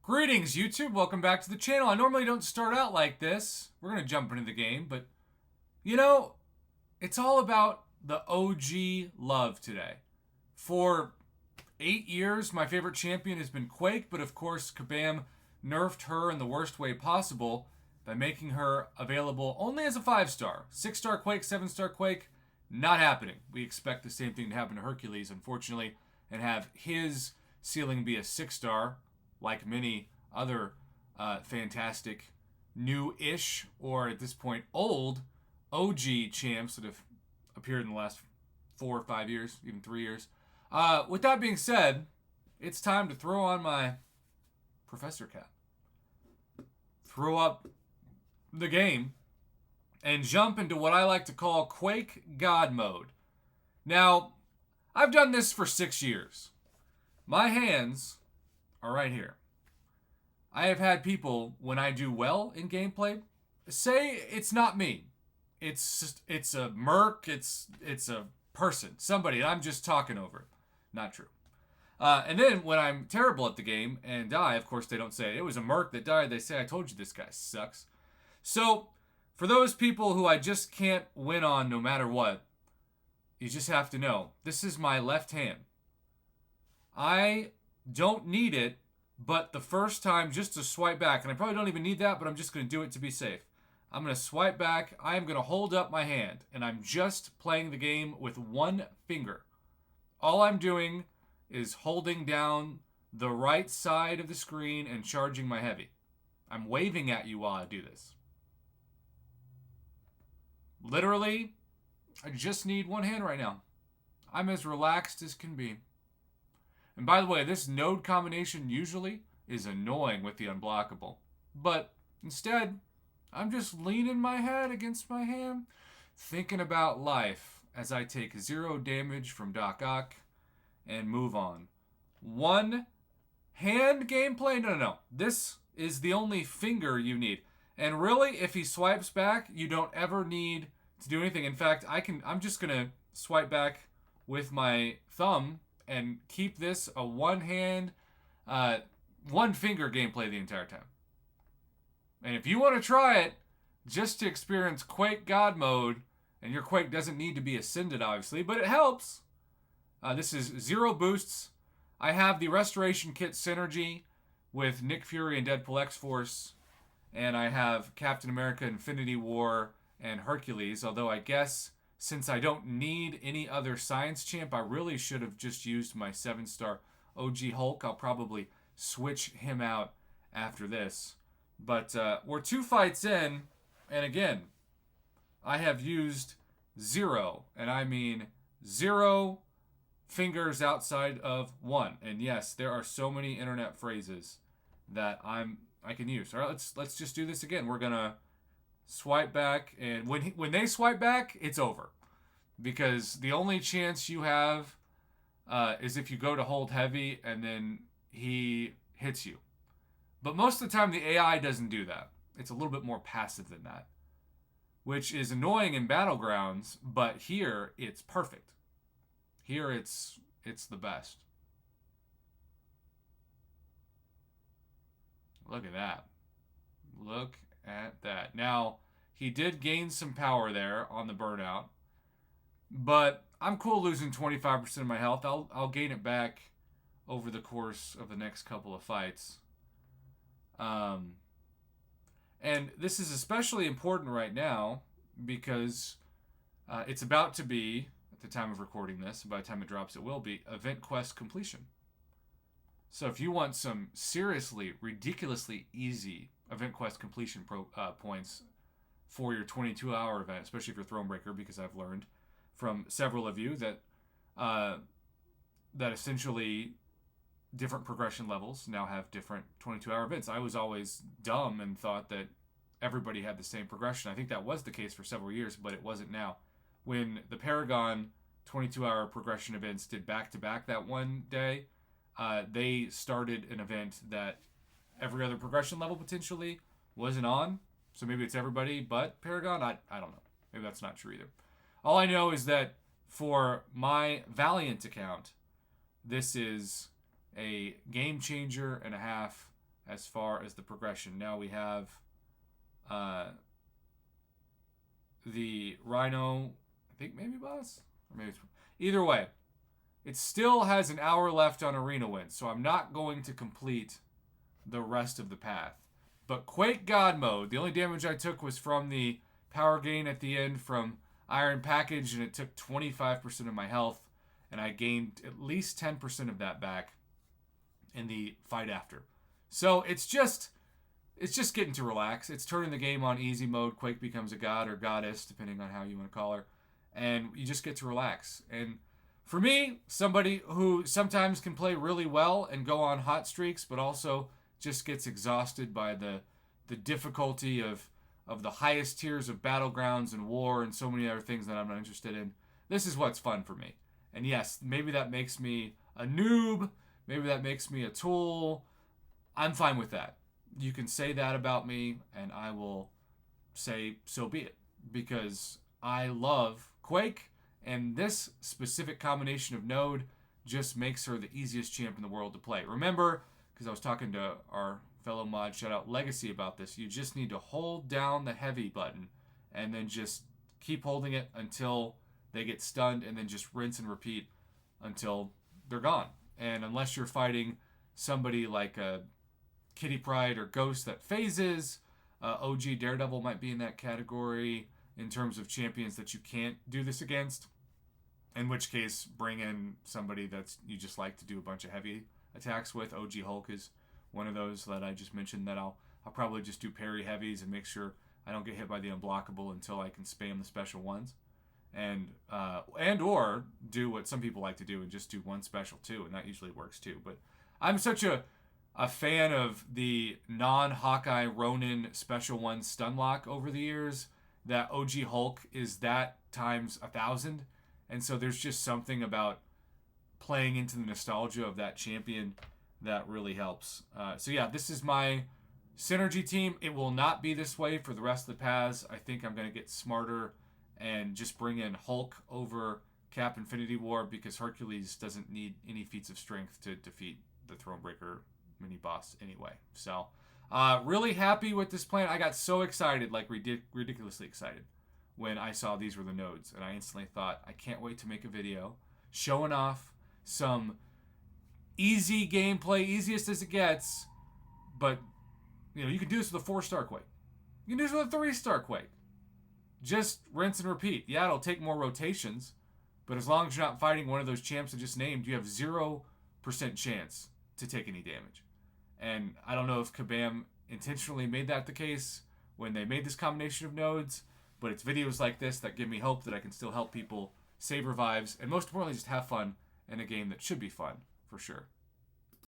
Greetings, YouTube. Welcome back to the channel. I normally don't start out like this. We're going to jump into the game, but you know, it's all about the OG love today. For 8 years, my favorite champion has been Quake, but of course, Kabam nerfed her in the worst way possible by making her available only as a 5-star. 6-star Quake, 7-star Quake, not happening. We expect the same thing to happen to Hercules, unfortunately, and have his ceiling be a 6-star, like many other fantastic new-ish, or at this point old, OG champs that have appeared in the last 4 or 5 years, even 3 years. With that being said, it's time to throw on my professor cap, throw up the game, and jump into what I like to call Quake God Mode. Now, I've done this for 6 years. My hands are right here. I have had people, when I do well in gameplay, say it's not me. It's a merc, it's a person, somebody, I'm just talking over it. Not true. And then when I'm terrible at the game and die, of course they don't say it was a merc that died. They say I told you this guy sucks. So for those people who I just can't win on no matter what, you just have to know this is my left hand. I don't need it, but the first time just to swipe back, and I probably don't even need that, but I'm just going to do it to be safe. I'm going to swipe back. I am going to hold up my hand, and I'm just playing the game with one finger. All I'm doing is holding down the right side of the screen and charging my heavy. I'm waving at you while I do this. Literally, I just need one hand right now. I'm as relaxed as can be. And by the way, this node combination usually is annoying with the unblockable. But instead, I'm just leaning my head against my hand, thinking about life as I take 0 damage from Doc Ock and move on. One hand gameplay? No. This is the only finger you need. And really, if he swipes back, you don't ever need to do anything. In fact, I'm just going to swipe back with my thumb and keep this a one finger gameplay the entire time. And if you want to try it just to experience Quake God Mode, and your Quake doesn't need to be ascended, obviously, but it helps. This is 0 boosts. I have the Restoration Kit Synergy with Nick Fury and Deadpool X-Force, and I have Captain America Infinity War and Hercules, although I guess since I don't need any other science champ, I really should have just used my 7-star OG Hulk. I'll probably switch him out after this. But we're 2 fights in, and again, I have used 0, and I mean 0 fingers outside of 1. And yes, there are so many internet phrases that I can use. All right, let's just do this again. We're gonna swipe back, and when they swipe back, it's over, because the only chance you have is if you go to hold heavy and then he hits you. But most of the time, the AI doesn't do that. It's a little bit more passive than that, which is annoying in Battlegrounds, but here it's perfect. Here it's the best. Look at that. Look at that. Now, he did gain some power there on the burnout, but I'm cool losing 25% of my health. I'll gain it back over the course of the next couple of fights. And this is especially important right now because it's about to be, at the time of recording this, by the time it drops it will be, event quest completion. So if you want some seriously, ridiculously easy event quest completion points for your 22-hour event, especially if you're Thronebreaker, because I've learned from several of you that that essentially different progression levels now have different 22-hour events. I was always dumb and thought that everybody had the same progression. I think that was the case for several years, but it wasn't now. When the Paragon 22-hour progression events did back-to-back that one day, they started an event that every other progression level potentially wasn't on. So maybe it's everybody but Paragon. I don't know. Maybe that's not true either. All I know is that for my Valiant account, this is a game changer and a half as far as the progression. Now we have the Rhino, I think maybe boss? Or maybe either way, it still has an hour left on Arena Win, so I'm not going to complete the rest of the path. But Quake God Mode, the only damage I took was from the power gain at the end from Iron Package, and it took 25% of my health, and I gained at least 10% of that back in the fight after. So it's just getting to relax. It's turning the game on easy mode. Quake becomes a god or goddess, depending on how you want to call her. And you just get to relax. And for me, somebody who sometimes can play really well and go on hot streaks, but also just gets exhausted by the difficulty of the highest tiers of Battlegrounds and War and so many other things that I'm not interested in, this is what's fun for me. And yes, maybe that makes me a noob. Maybe that makes me a tool. I'm fine with that. You can say that about me, and I will say so be it. Because I love Quake, and this specific combination of node just makes her the easiest champ in the world to play. Remember, because I was talking to our fellow mod, shout out Legacy, about this, you just need to hold down the heavy button and then just keep holding it until they get stunned, and then just rinse and repeat until they're gone. And unless you're fighting somebody like a Kitty Pryde or Ghost that phases, OG Daredevil might be in that category in terms of champions that you can't do this against. In which case, bring in somebody that's you just like to do a bunch of heavy attacks with. OG Hulk is one of those that I just mentioned that I'll probably just do parry heavies and make sure I don't get hit by the unblockable until I can spam the special ones. And or do what some people like to do and just do one special too, and that usually works too. But I'm such a fan of the non-Hawkeye Ronin special one stun lock over the years that OG Hulk is that times 1,000. And so there's just something about playing into the nostalgia of that champion that really helps. So yeah, this is my synergy team. It will not be this way for the rest of the paths. I think I'm going to get smarter and just bring in Hulk over Cap Infinity War, because Hercules doesn't need any feats of strength to defeat the Thronebreaker mini boss anyway. So really happy with this plan. I got so excited, like ridiculously excited, when I saw these were the nodes, and I instantly thought, I can't wait to make a video showing off some easy gameplay, easiest as it gets. But you can do this with a 4-star Quake. You can do this with a 3-star Quake. Just rinse and repeat. Yeah, it'll take more rotations, but as long as you're not fighting one of those champs I just named, you have 0% chance to take any damage. And I don't know if Kabam intentionally made that the case when they made this combination of nodes, but it's videos like this that give me hope that I can still help people save revives, and most importantly, just have fun in a game that should be fun, for sure.